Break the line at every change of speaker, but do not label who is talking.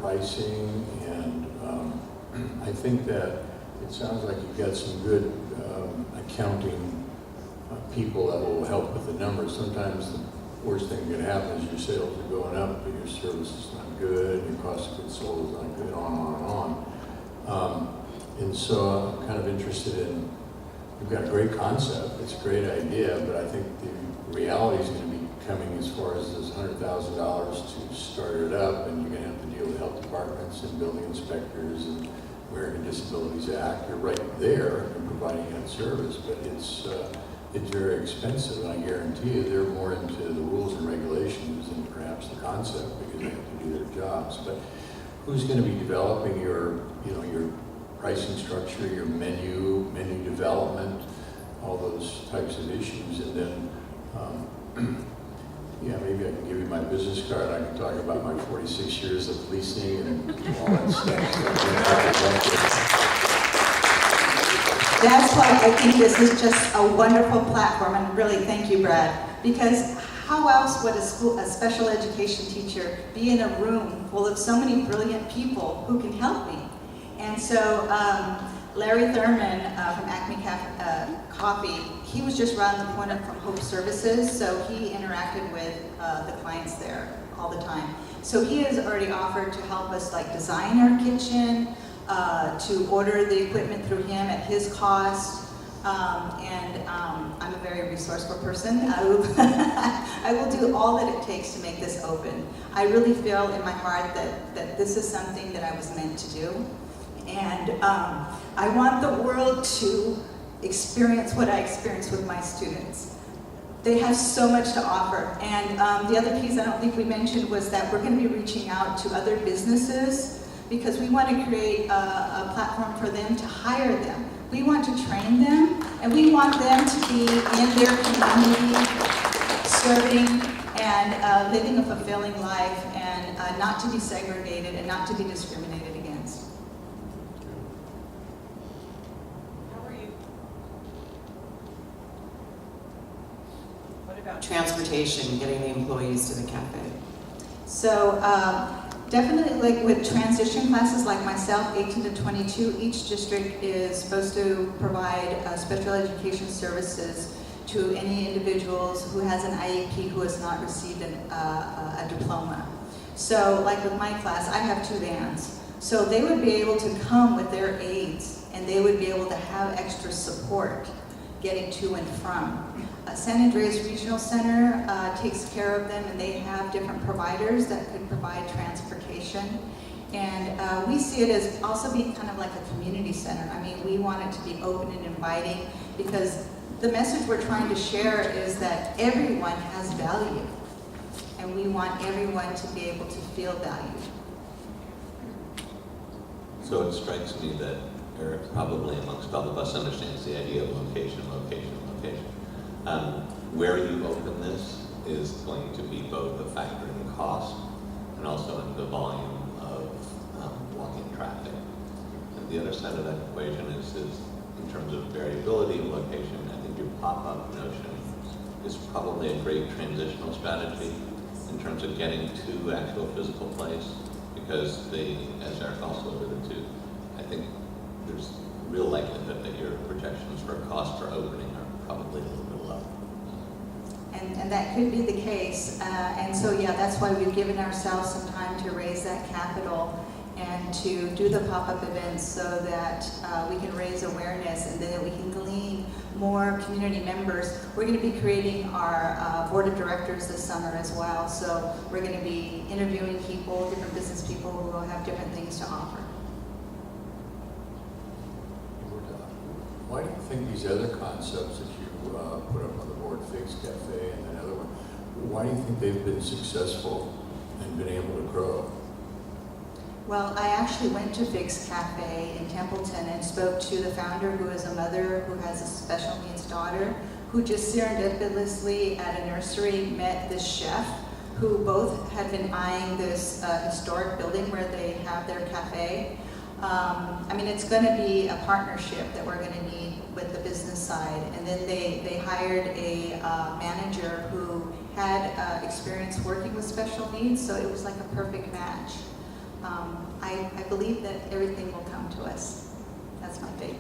pricing, and I think that it sounds like you've got some good accounting people that will help with the numbers. Sometimes the worst thing that can happen is your sales are going up, but your service is not good, your cost of goods sold is not good, on. And so I'm kind of interested in, you've got a great concept, it's a great idea, but I think the reality is going to be coming as far as this $100,000 to start it up, and you're going to have to deal with health departments and building inspectors and American Disabilities Act. You're right there in providing that service, but it's very expensive, and I guarantee you they're more into the rules and regulations than perhaps the concept, because they have to do their jobs. But who's going to be developing your pricing structure, your menu development, all those types of issues? And then, yeah, maybe I can give you my business card. I can talk about my 46 years of policing and all that stuff.
That's why I think this is just a wonderful platform, and really thank you, Brad, because how else would a special education teacher be in a room full of so many brilliant people who can help me? And so Larry Thurman from Acme Coffee, he was just around the corner from Hope Services, so he interacted with the clients there all the time. So he has already offered to help us like design our kitchen, to order the equipment through him at his cost, and I'm a very resourceful person. I will do all that it takes to make this open. I really feel in my heart that this is something that I was meant to do, and I want the world to experience what I experienced with my students. They have so much to offer, and the other piece I don't think we mentioned was that we're going to be reaching out to other businesses, because we want to create a platform for them to hire them. We want to train them, and we want them to be in their community, serving and living a fulfilling life, and not to be segregated and not to be discriminated against.
How are you? What about transportation, getting the employees to the cafe?
So definitely, like with transition classes like myself, 18 to 22, each district is supposed to provide special education services to any individuals who has an IEP who has not received a diploma. So like with my class, I have 2 vans. So they would be able to come with their aides, and they would be able to have extra support getting to and from. San Andreas Regional Center takes care of them, and they have different providers that could provide transportation. And we see it as also being kind of like a community center. I mean, we want it to be open and inviting, because the message we're trying to share is that everyone has value, and we want everyone to be able to feel valued.
So it strikes me that Eric probably amongst all of us understands the idea of location. Where you open this is going to be both a factor in cost and also in the volume of walking traffic. And the other side of that equation is in terms of variability of location. I think your pop-up notion is probably a great transitional strategy in terms of getting to actual physical place, because as Eric also alluded to, I think there's real likelihood that your projections for cost for opening are probably a little bit low.
And that could be the case. And so, yeah, that's why we've given ourselves some time to raise that capital and to do the pop-up events, so that we can raise awareness and then we can glean more community members. We're going to be creating our board of directors this summer as well. So we're going to be interviewing people, different business people who will have different things to offer.
Why do you think these other concepts that you put up on the board, Figs Cafe and another one, why do you think they've been successful and been able to grow?
Well, I actually went to Figs Cafe in Templeton and spoke to the founder, who is a mother who has a special needs daughter, who just serendipitously at a nursery met this chef, who both had been eyeing this historic building where they have their cafe. I mean, it's going to be a partnership that we're going to need with the business side. And then they hired a manager who had experience working with special needs, so it was like a perfect match. I believe that everything will come to us. That's my faith.